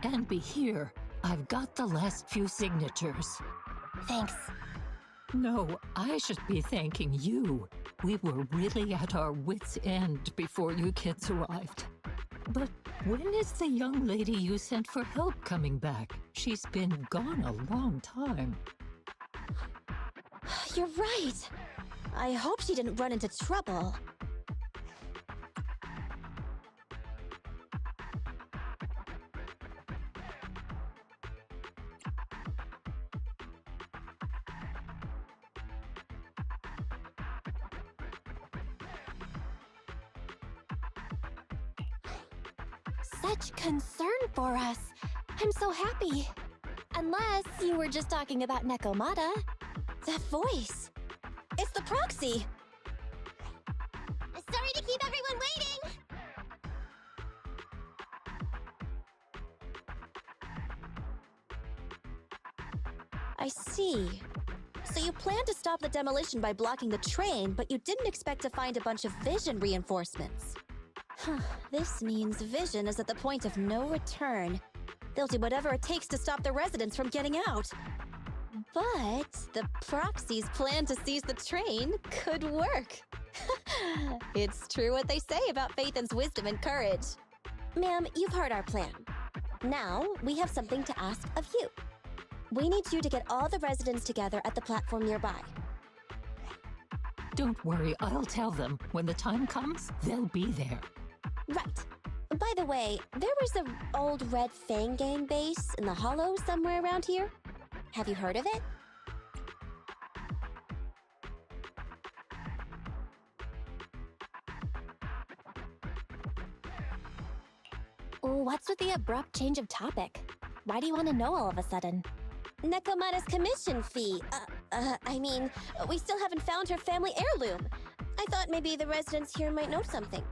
Canby, here. I've got the last few signatures. Thanks. No, I should be thanking you. We were really at our wits' end before you kids arrived. But when is the young lady you sent for help coming back? She's been gone a long time. You're right. I hope she didn't run into trouble. Such concern for us. I'm so happy. Unless you were just talking about Nekomata. That voice. It's the proxy. Sorry to keep everyone waiting. I see. So you planned to stop the demolition by blocking the train, but you didn't expect to find a bunch of vision reinforcements. This means Vision is at the point of no return. They'll do whatever it takes to stop the residents from getting out. But the proxy's plan to seize the train could work. It's true what they say about Phaethon's wisdom and courage. Ma'am, you've heard our plan. Now, we have something to ask of you. We need you to get all the residents together at the platform nearby. Don't worry, I'll tell them. When the time comes, they'll be there. Right. By the way, there was an old Red Fang Gang base in the Hollow somewhere around here. Have you heard of it? What's with the abrupt change of topic? Why do you want to know all of a sudden? Nekomata's commission fee. We still haven't found her family heirloom. I thought maybe the residents here might know something.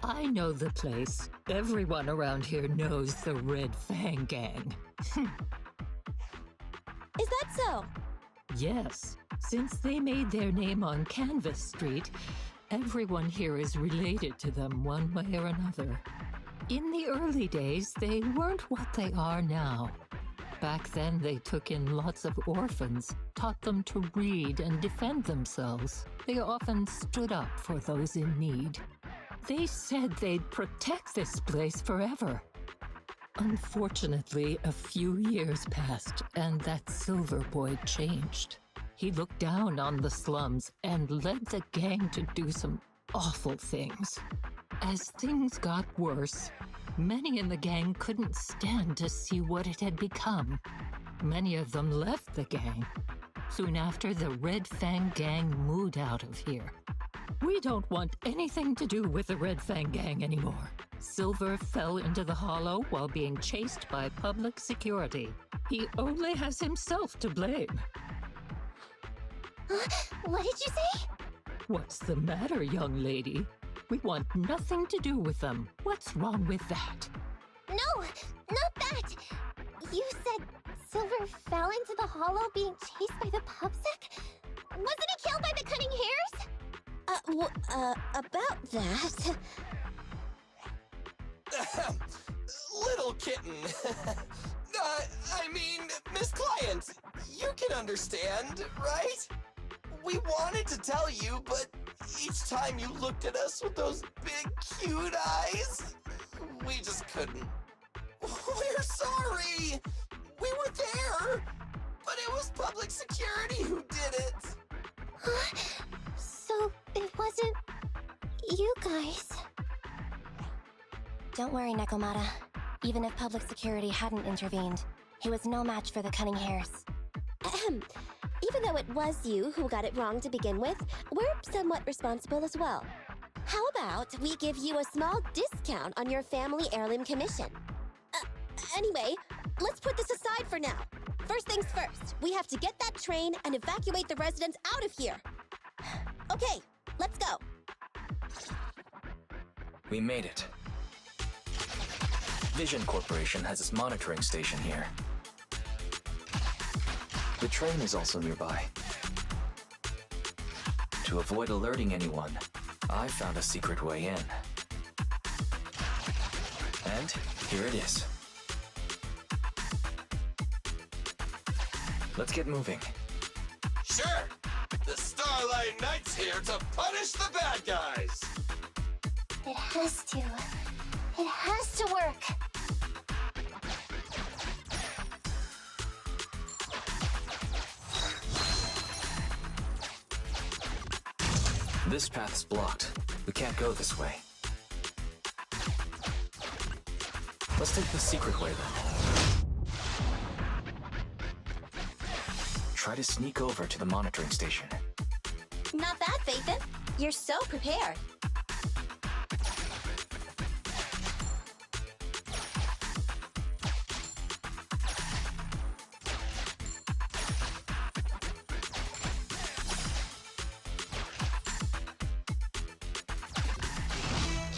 I know the place. Everyone around here knows the Red Fang Gang. Is that so? Yes. Since they made their name on Canvas Street, everyone here is related to them one way or another. In the early days, they weren't what they are now. Back then, they took in lots of orphans, taught them to read and defend themselves. They often stood up for those in need. They said they'd protect this place forever. Unfortunately, a few years passed, and that Silver Boy changed. He looked down on the slums and led the gang to do some awful things. As things got worse, many in the gang couldn't stand to see what it had become. Many of them left the gang. Soon after, the Red Fang Gang moved out of here. We don't want anything to do with the Red Fang Gang anymore. Silver fell into the Hollow while being chased by public security. He only has himself to blame. What did you say? What's the matter, young lady? We want nothing to do with them. What's wrong with that? No, not that! You said Silver fell into the Hollow being chased by the pubsec? Wasn't he killed by the cunning hares? About that... Little kitten. Miss Client, you can understand, right? We wanted to tell you, but each time you looked at us with those big, cute eyes, we just couldn't. We're sorry! We were there, but it was public security who did it. So it wasn't you guys? Don't worry, Nekomata. Even if public security hadn't intervened, he was no match for the cunning hares. Even though it was you who got it wrong to begin with, we're somewhat responsible as well. How about we give you a small discount on your family heirloom commission? Anyway, let's put this aside for now. First things first, we have to get that train and evacuate the residents out of here. Okay, let's go. We made it. Vision Corporation has its monitoring station here. The train is also nearby. To avoid alerting anyone, I found a secret way in. And here it is. Let's get moving. Sure! The Starlight Knight's here to punish the bad guys! It has to. It has to work. This path's blocked. We can't go this way. Let's take the secret way then. Try to sneak over to the monitoring station. Not bad, Phaethon. You're so prepared.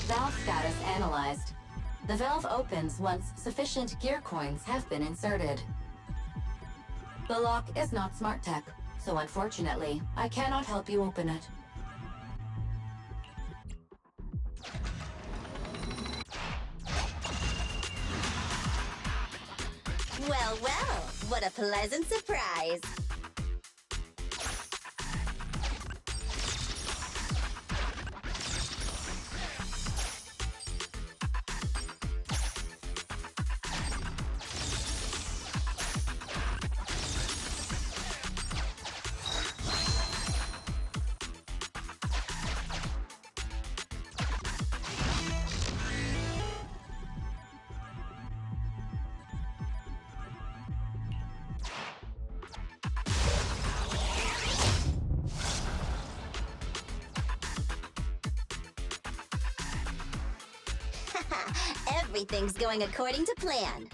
Valve status analyzed. The valve opens once sufficient gear coins have been inserted. The lock is not smart tech, so unfortunately, I cannot help you open it. Well, well, what a pleasant surprise. Everything's going according to plan.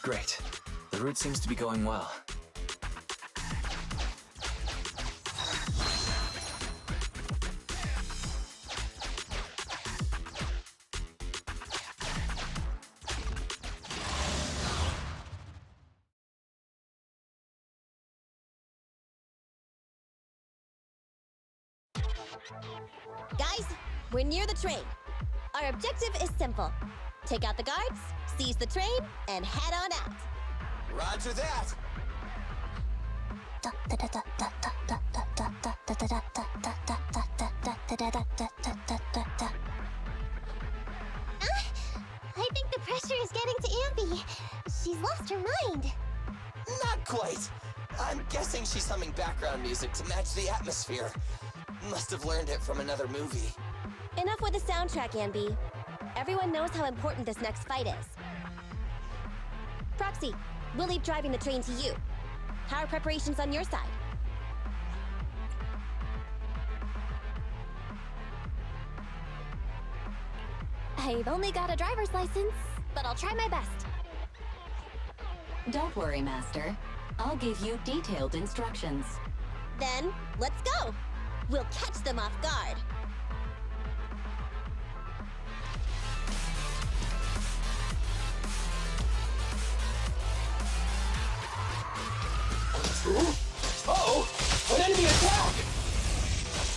Great. The route seems to be going well. Guys, we're near the train. Our objective is simple. Take out the guards, seize the train, and head on out. Roger that! I think the pressure is getting to Ambi. She's lost her mind. Not quite. I'm guessing she's humming background music to match the atmosphere. Must have learned it from another movie. Enough with the soundtrack, Anby. Everyone knows how important this next fight is. Proxy, we'll leave driving the train to you. How are preparations on your side? I've only got a driver's license, but I'll try my best. Don't worry, Master. I'll give you detailed instructions. Then, let's go! We'll catch them off guard. Oh! An enemy attack!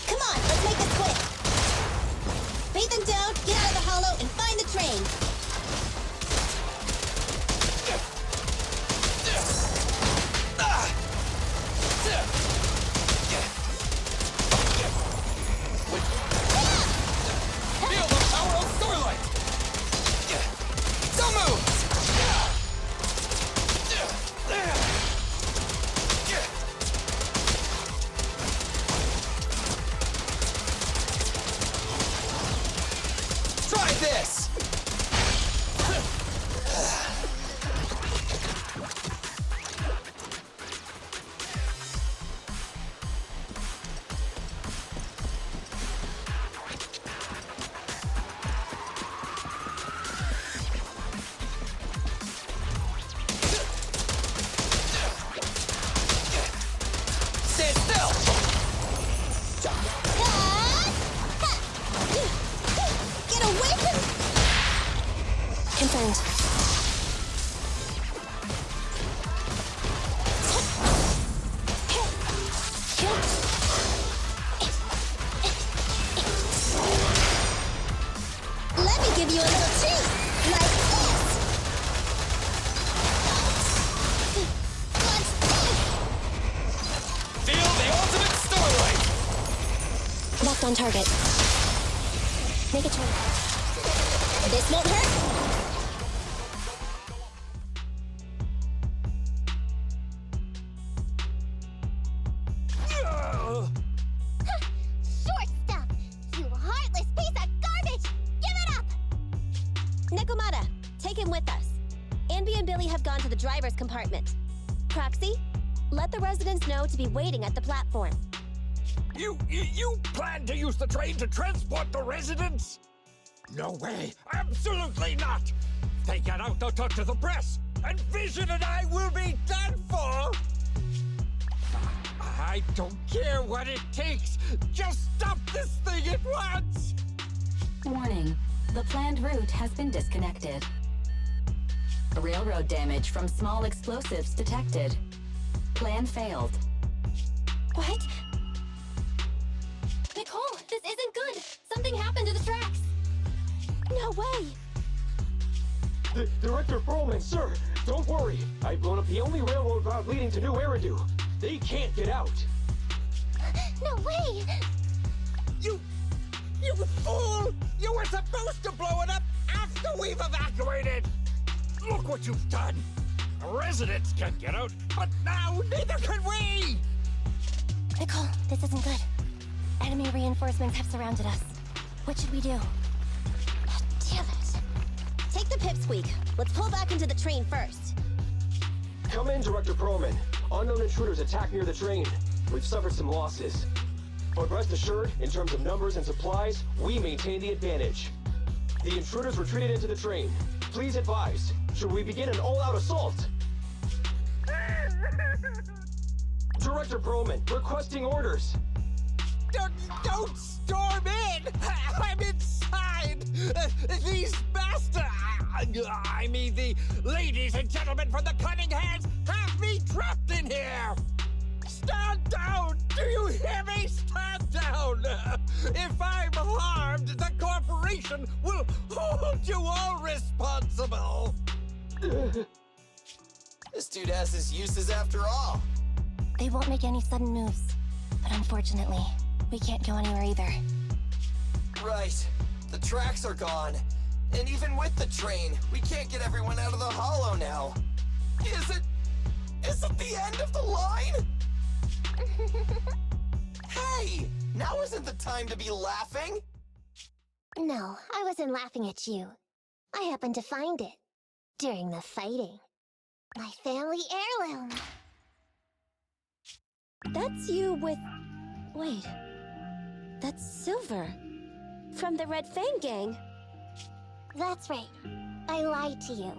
Come on, let's make this quick! Bait them down, get out of the hollow, and find the train! Feel the power of Starlight! Don't move! Try this! Stand still! Get away from... Confirmed. Let me give you a little treat! Like this! Locked on target. Make a turn. This won't hurt? Short stuff! You heartless piece of garbage! Give it up! Nekomata, take him with us. Anby and Billy have gone to the driver's compartment. Proxy, let the residents know to be waiting at the platform. You plan to use the train to transport the residents? No way! Absolutely not! If they get out, they'll talk to the press, and Vision and I will be done for! I don't care what it takes! Just stop this thing at once! Warning. The planned route has been disconnected. Railroad damage from small explosives detected. Plan failed. What? Nicole, this isn't good! Something happened to the tracks! No way! Director Perlman, sir, don't worry. I've blown up the only railroad route leading to New Eridu. They can't get out. No way! You fool! You were supposed to blow it up after we've evacuated! Look what you've done! Residents can get out, but now neither can we! Nicole, this isn't good. Enemy reinforcements have surrounded us. What should we do? Oh, damn it. Take the pipsqueak. Let's pull back into the train first. Come in, Director Perlman. Unknown intruders attacked near the train. We've suffered some losses. But rest assured, in terms of numbers and supplies, we maintain the advantage. The intruders retreated into the train. Please advise, should we begin an all-out assault? Director Perlman, requesting orders. Don't storm in! I'm inside! These bastards! I mean, the ladies and gentlemen from the Cunning Hands have me trapped in here! Stand down! Do you hear me? Stand down! If I'm harmed, the corporation will hold you all responsible! This dude has his uses after all. They won't make any sudden moves. But unfortunately, we can't go anywhere either. Right. The tracks are gone. And even with the train, we can't get everyone out of the hollow now. Is it the end of the line? Hey! Now isn't the time to be laughing! No, I wasn't laughing at you. I happened to find it. During the fighting. My family heirloom. That's you with... Wait. That's Silver. From the Red Fang Gang. That's right. I lied to you.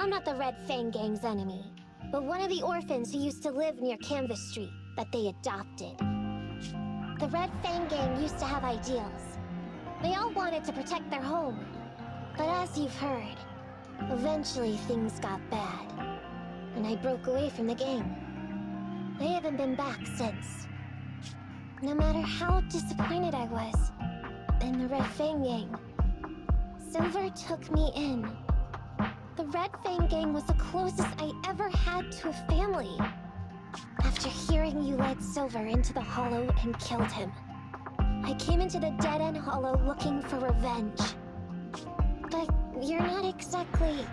I'm not the Red Fang Gang's enemy, but one of the orphans who used to live near Canvas Street that they adopted. The Red Fang Gang used to have ideals. They all wanted to protect their home. But as you've heard, eventually things got bad. And I broke away from the gang. I haven't been back since. No matter how disappointed I was in the Red Fang Gang, Silver took me in. The Red Fang Gang was the closest I ever had to a family. After hearing you led Silver into the Hollow and killed him, I came into the Dead-End Hollow looking for revenge. But you're not exactly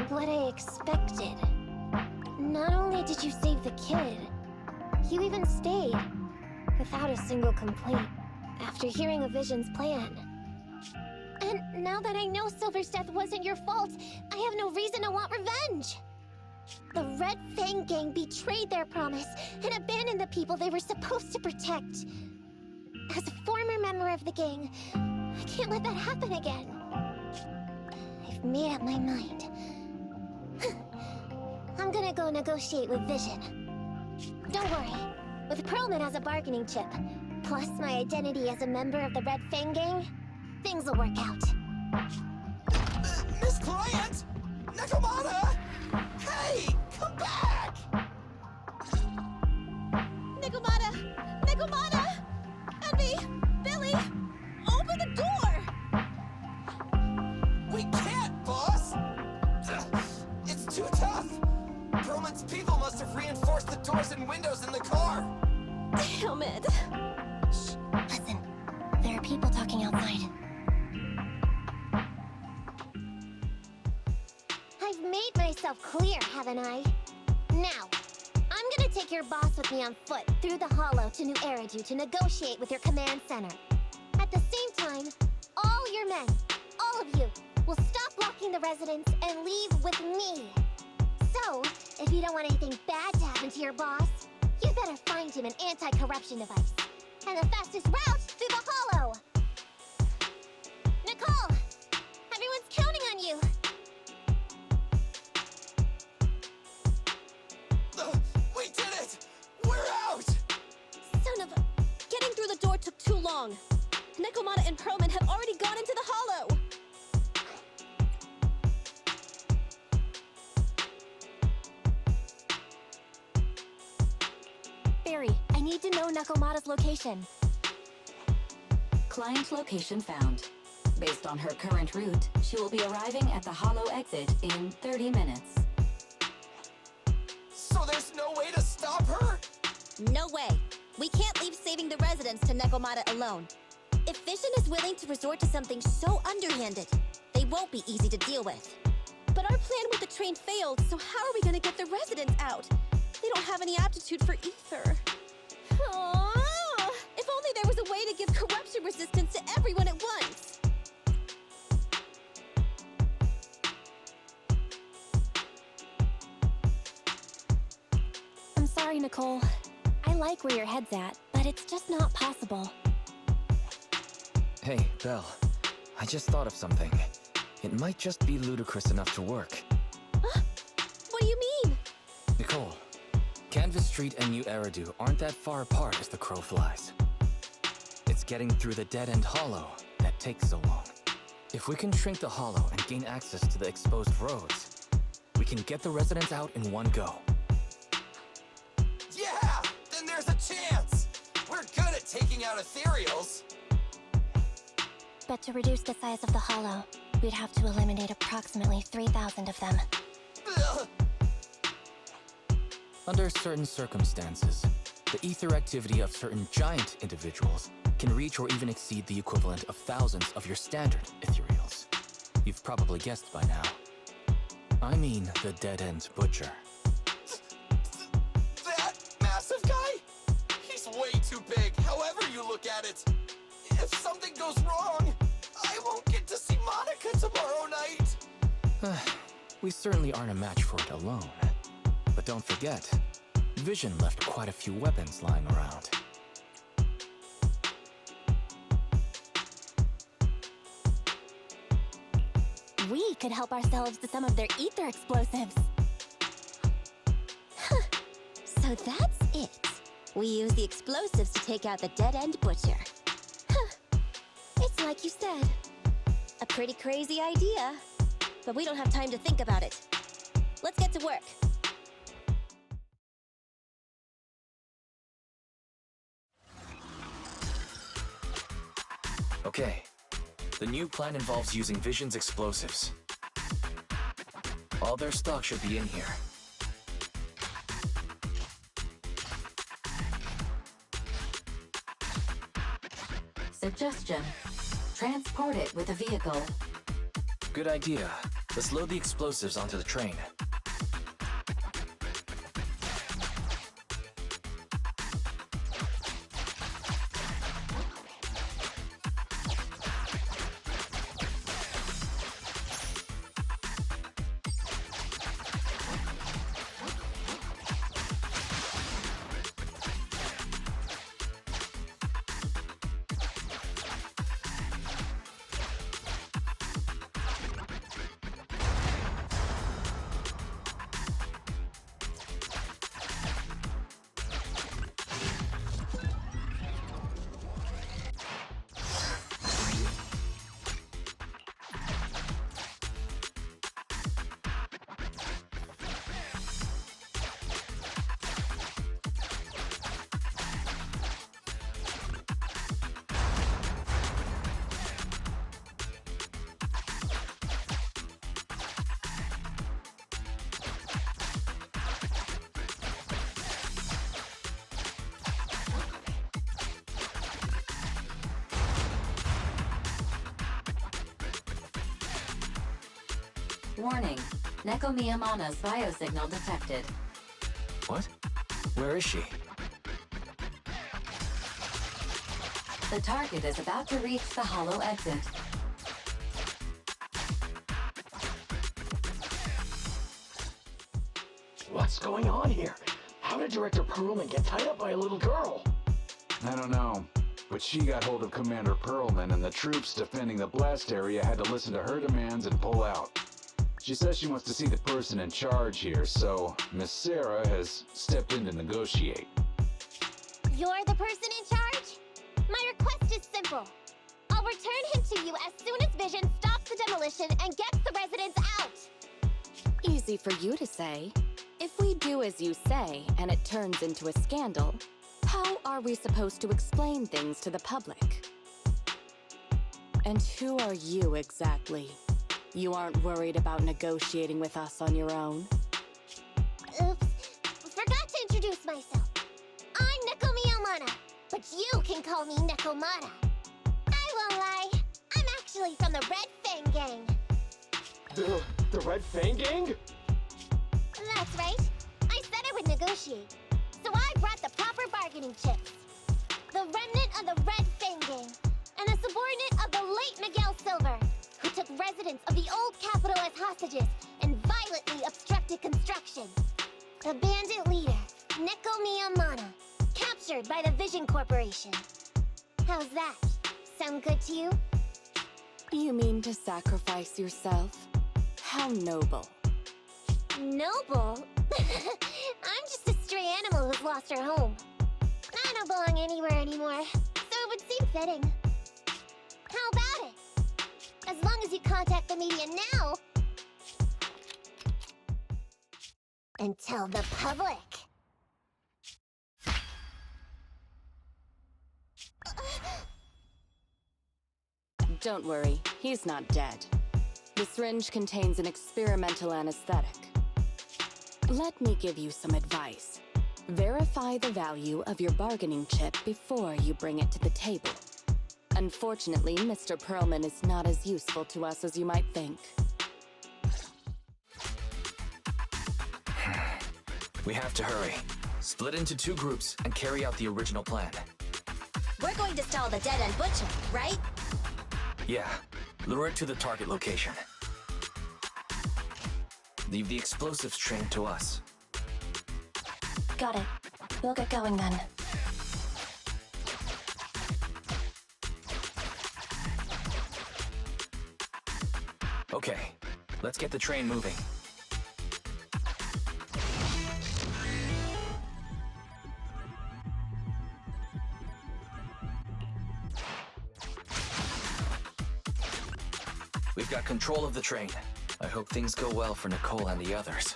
what I expected. Not only did you save the kid, you even stayed, without a single complaint, after hearing of Vision's plan. And now that I know Silver's death wasn't your fault, I have no reason to want revenge! The Red Fang Gang betrayed their promise and abandoned the people they were supposed to protect. As a former member of the gang, I can't let that happen again. I've made up my mind. I'm gonna go negotiate with Vision. Don't worry. With Perlman as a bargaining chip, plus my identity as a member of the Red Fang Gang, things will work out. Miss Client! Nekomata! Hey! Come back! Nekomata! Nekomata! Envy! Billy! Open the door! We can't, boss! It's too tough! Perlman's people must have reinforced the doors and windows in the car! Damn it! Shh, listen. talking outside. I've made myself clear, haven't I? Now, I'm gonna take your boss with me on foot through the hollow to New Eridu to negotiate with your command center. At the same time, all your men, all of you, will stop blocking the residents and leave with me. So, if you don't want anything bad to happen to your boss, you better find him an anti-corruption device. And the fastest route through the hollow! Nicole! Everyone's counting on you! We did it! We're out! Son of a... Getting through the door took too long. Nekomata and Perlman have already gone into the hollow! Barry, I need to know Nekomata's location. Client location found. Based on her current route, she will be arriving at the hollow exit in 30 minutes. So there's no way to stop her? No way. We can't leave saving the residents to Nekomata alone. If Vision is willing to resort to something so underhanded, they won't be easy to deal with. But our plan with the train failed, so how are we gonna get the residents out? They don't have any aptitude for ether. Aww. If only there was a way to give corruption resistance to everyone at once. I'm sorry, Nicole. I like where your head's at, but it's just not possible. Hey, Belle. I just thought of something. It might just be ludicrous enough to work. Huh? What do you mean? Nicole, Canvas Street and New Eridu aren't that far apart as the crow flies. It's getting through the dead-end hollow that takes so long. If we can shrink the hollow and gain access to the exposed roads, we can get the residents out in one go. Yeah! Then there's a chance! We're good at taking out ethereals! But to reduce the size of the hollow, we'd have to eliminate approximately 3,000 of them. Ugh. Under certain circumstances, the ether activity of certain giant individuals can reach or even exceed the equivalent of thousands of your standard ethereals. You've probably guessed by now. I mean the dead-end butcher. That massive guy? He's way too big, however you look at it. If something goes wrong, I won't get to see Monica tomorrow night. We certainly aren't a match for it alone. But don't forget, Vision left quite a few weapons lying around. We could help ourselves to some of their ether explosives. So that's it. We use the explosives to take out the dead-end butcher. It's like you said. A pretty crazy idea. But we don't have time to think about it. Let's get to work. Okay, the new plan involves using Vision's explosives. All their stock should be in here. Suggestion. Transport it with a vehicle. Good idea. Let's load the explosives onto the train. Warning. Neko Miyamana's biosignal detected. What? Where is she? The target is about to reach the hollow exit. What's going on here? How did Director Perlman get tied up by a little girl? I don't know, but she got hold of Commander Perlman, and the troops defending the blast area had to listen to her demands and pull out. She says she wants to see the person in charge here, so Miss Sarah has stepped in to negotiate. You're the person in charge? My request is simple. I'll return him to you as soon as Vision stops the demolition and gets the residents out. Easy for you to say. If we do as you say and it turns into a scandal, how are we supposed to explain things to the public? And who are you exactly? You aren't worried about negotiating with us on your own? Oops. Forgot to introduce myself. I'm Neko Miyamana, but you can call me Nekomata. I won't lie. I'm actually from the Red Fang Gang. The Red Fang Gang? That's right. I said I would negotiate. So I brought the proper bargaining chips. The remnant of the Red Fang Gang, and a subordinate of the late Miguel Silver, who took residents of the old capital as hostages and violently obstructed construction. The bandit leader, Neko Miyamana, captured by the Vision Corporation. How's that? Sound good to you? You mean to sacrifice yourself? How noble. Noble? I'm just a stray animal who's lost her home. I don't belong anywhere anymore, so it would seem fitting. How about it? As long as you contact the media now and tell the public. Don't worry, he's not dead. The syringe contains an experimental anesthetic. Let me give you some advice. Verify the value of your bargaining chip before you bring it to the table. Unfortunately, Mr. Perlman is not as useful to us as you might think. We have to hurry. Split into 2 groups and carry out the original plan. We're going to stall the dead-end butcher, right? Yeah, lure it to the target location. Leave the explosives train to us. Got it. We'll get going then. Okay, let's get the train moving. We've got control of the train. I hope things go well for Nicole and the others.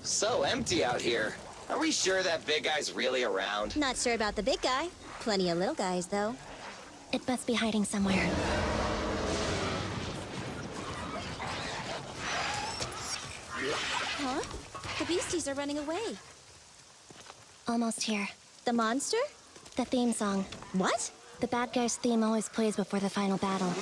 So empty out here. Are we sure that big guy's really around? Not sure about the big guy. Plenty of little guys, though. It must be hiding somewhere. Huh? The beasties are running away. Almost here. The monster? The theme song. What? The bad guy's theme always plays before the final battle.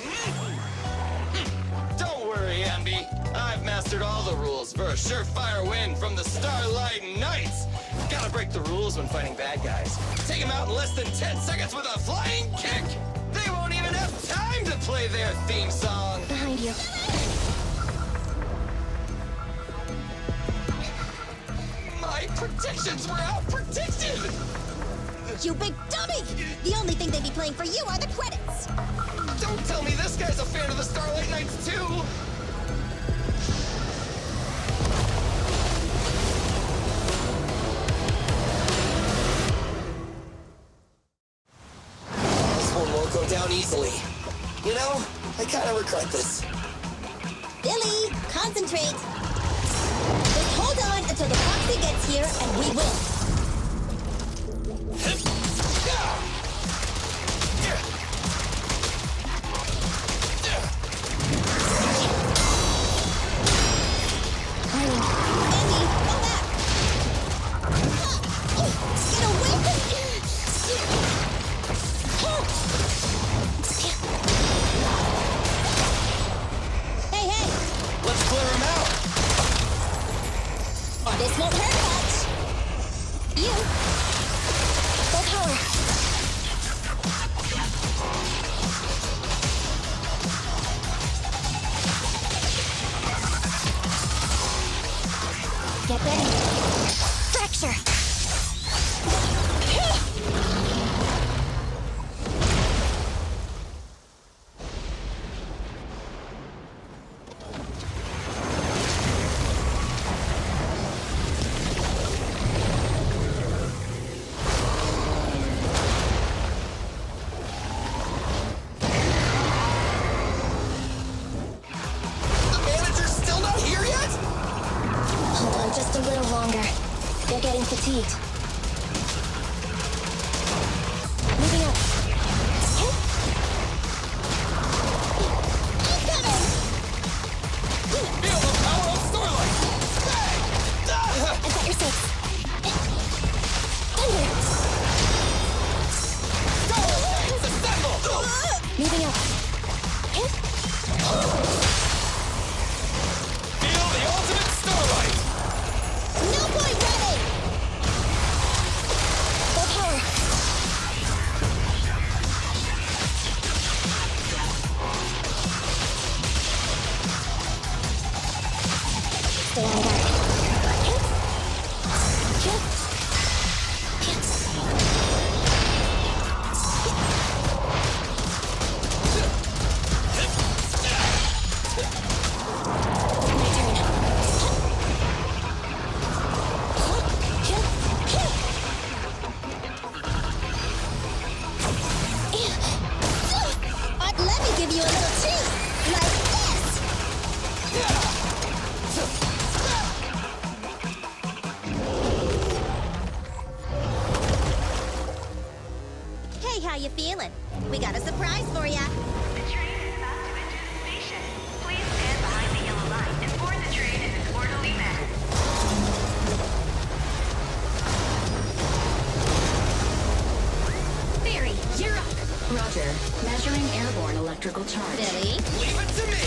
Don't worry, Ambi. I've mastered all the rules for a surefire win from the Starlight Knights. Gotta break the rules when fighting bad guys. Take them out in less than 10 seconds with a flying kick. They won't even have time to play their theme song. Behind you. My predictions were out-predicted! You big dummy! The only thing they'd be playing for you are the credits! Don't tell me this guy's a fan of the Starlight Knights, too! This one won't go down easily. You know, I kind of regret this. Billy, concentrate! Just hold on until the proxy gets here, and we will. Get ready. Fracture! Just a little longer. They're getting fatigued. Moving up. Feel the power of Starlight! I've got your six. Thunder! Assemble! Moving up. Feel the ultimate Starlight! No point running! Full power. Stay on guard. Let me give you a little treat! Like this! Hey, how you feeling? We got a surprise for ya! The train is about to enter the station. Please stand behind the yellow line and board the train in an orderly manner. Barry, you're up. Roger. Measuring airborne electrical charge. Billy? Leave it to me!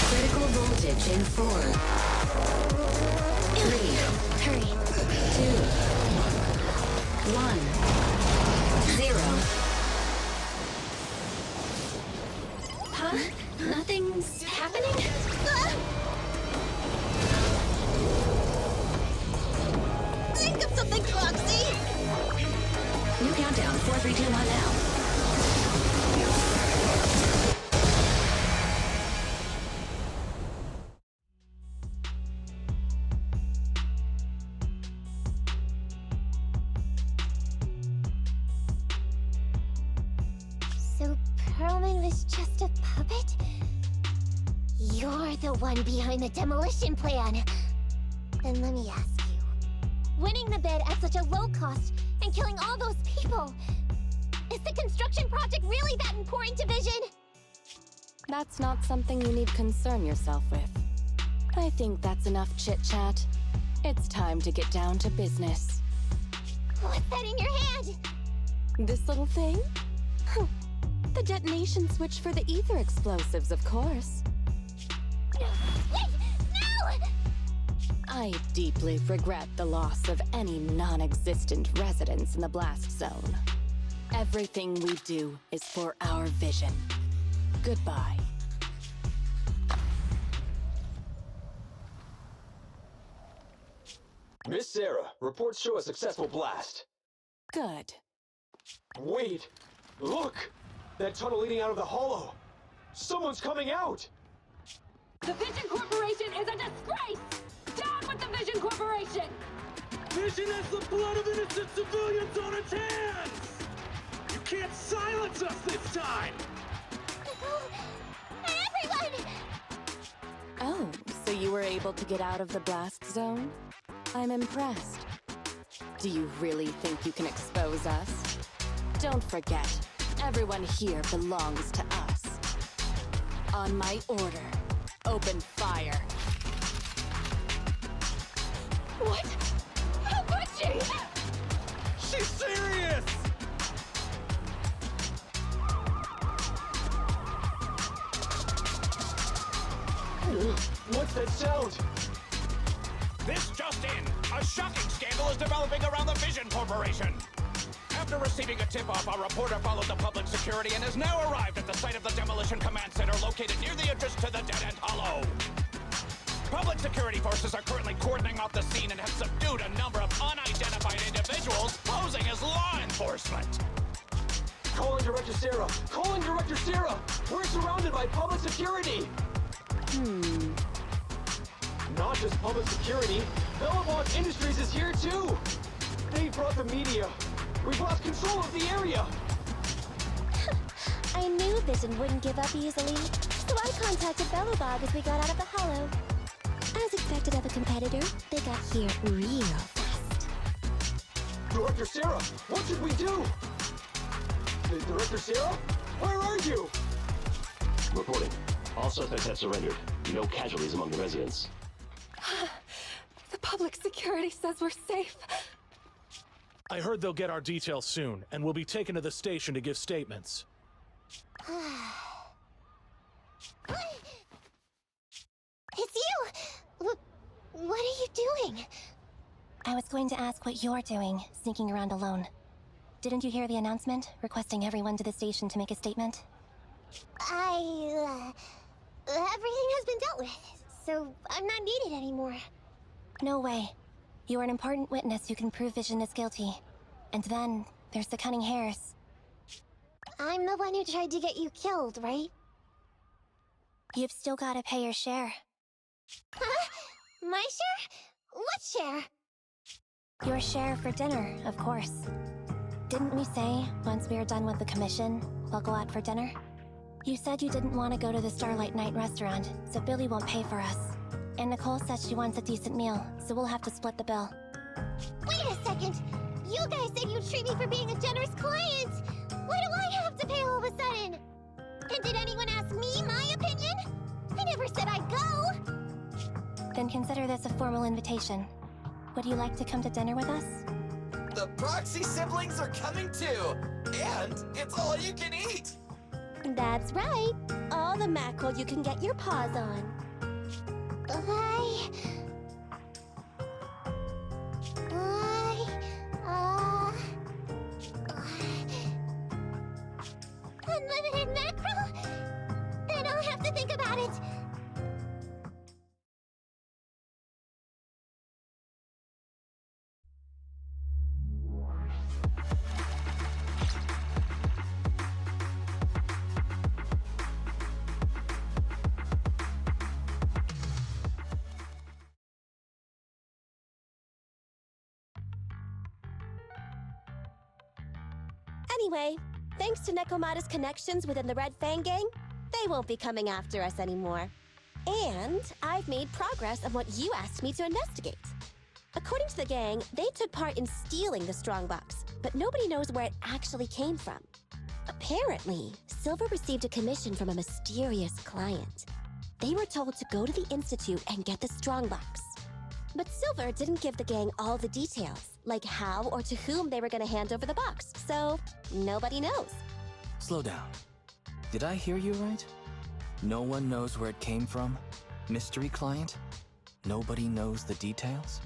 Critical voltage in 4, 3, Hurry. 2, 1, 0. Huh? Nothing's happening? Think of something, Foxy! New countdown, 4, 3, 2, 1 now. So Perlman was just a puppet? You're the one behind the demolition plan. Then let me ask you. Winning the bid at such a low cost and killing all those people. Is the construction project really that important to Vision? That's not something you need concern yourself with. I think that's enough chit-chat. It's time to get down to business. What's that in your hand? This little thing? The detonation switch for the ether explosives, of course. Wait! No! I deeply regret the loss of any non-existent residents in the blast zone. Everything we do is for our vision. Goodbye. Miss Sarah, reports show a successful blast. Good. Wait! Look! That tunnel leading out of the hollow! Someone's coming out! The Vision Corporation is a disgrace! Down with the Vision Corporation! Vision has the blood of innocent civilians on its hands! You can't silence us this time! Everyone! Oh, so you were able to get out of the blast zone? I'm impressed. Do you really think you can expose us? Don't forget, everyone here belongs to us. On my order, open fire. What? How could she? She's serious! What's that sound? This just in! A shocking scandal is developing around the Vision Corporation! After receiving a tip-off, our reporter followed the public security and has now arrived at the site of the Demolition Command Center located near the entrance to the Dead End Hollow. Public security forces are currently cordoning off the scene and have subdued a number of unidentified individuals posing as law enforcement. Calling Director Sarah! Calling Director Sarah! We're surrounded by public security! Not just public security, Bellabog Industries is here too! They brought the media! We've lost control of the area! I knew Vision wouldn't give up easily, so I contacted Bellabog as we got out of the hollow. As expected of a competitor, they got here real fast. Director Sarah, what should we do? Director Sarah? Where are you? Reporting. All suspects have surrendered. No casualties among the residents. The public security says we're safe. I heard they'll get our details soon, and we'll be taken to the station to give statements. It's you! What are you doing? I was going to ask what you're doing, sneaking around alone. Didn't you hear the announcement, requesting everyone to the station to make a statement? Everything has been dealt with, so I'm not needed anymore. No way. You are an important witness who can prove Vision is guilty. And then, there's the cunning hares. I'm the one who tried to get you killed, right? You've still gotta pay your share. Huh? My share? What share? Your share for dinner, of course. Didn't we say, once we are done with the commission, we'll go out for dinner? You said you didn't want to go to the Starlight Night restaurant, so Billy won't pay for us. And Nicole says she wants a decent meal, so we'll have to split the bill. Wait a second! You guys said you'd treat me for being a generous client! Why do I have to pay all of a sudden? And did anyone ask me my opinion? I never said I'd go! Then consider this a formal invitation. Would you like to come to dinner with us? The Proxy siblings are coming too! And it's all you can eat! That's right. All the mackerel you can get your paws on. Unlimited mackerel? Then I'll have to think about it. Anyway, thanks to Nekomata's connections within the Red Fang Gang, they won't be coming after us anymore. And I've made progress on what you asked me to investigate. According to the gang, they took part in stealing the Strongbox, but nobody knows where it actually came from. Apparently, Silver received a commission from a mysterious client. They were told to go to the Institute and get the Strongbox. But Silver didn't give the gang all the details, like how or to whom they were going to hand over the box, so nobody knows. Slow down. Did I hear you right? No one knows where it came from? Mystery client? Nobody knows the details?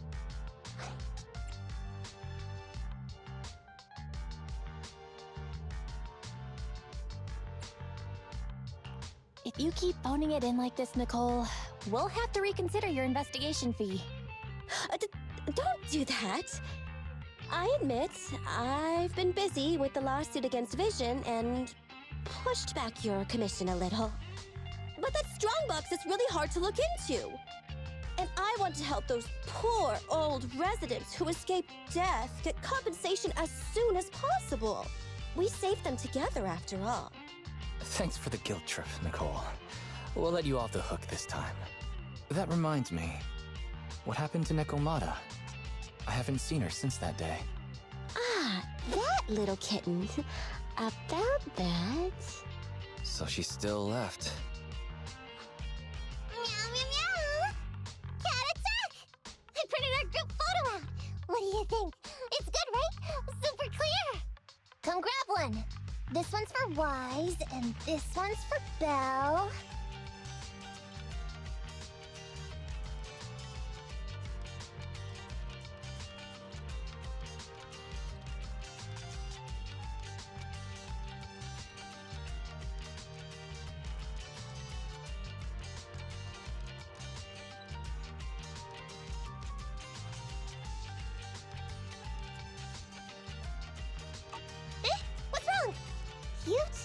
If you keep phoning it in like this, Nicole, we'll have to reconsider your investigation fee. Don't do that. I admit, I've been busy with the lawsuit against Vision and pushed back your commission a little. But that Strongbox is really hard to look into. And I want to help those poor old residents who escaped death get compensation as soon as possible. We saved them together after all. Thanks for the guilt trip, Nicole. We'll let you off the hook this time. That reminds me. What happened to Nekomata? I haven't seen her since that day. Ah, that little kitten. About that... So she still left. Meow, meow, meow! Cat attack! I printed our group photo out. What do you think? It's good, right? Super clear! Come grab one. This one's for Wise, and this one's for Belle.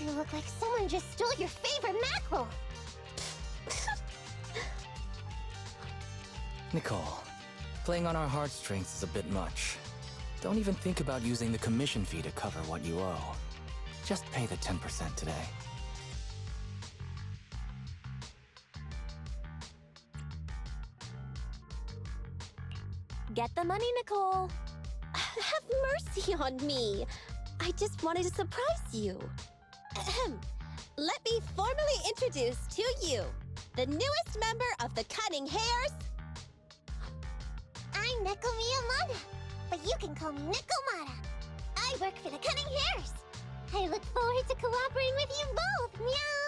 You look like someone just stole your favorite mackerel. Nicole, playing on our heartstrings is a bit much. Don't even think about using the commission fee to cover what you owe. Just pay the 10% today. Get the money, Nicole. Have mercy on me. I just wanted to surprise you. Ahem. Let me formally introduce to you the newest member of the Cunning Hares. I'm Neko Miyamada, but you can call me Nekomata. I work for the Cunning Hares. I look forward to cooperating with you both, meow!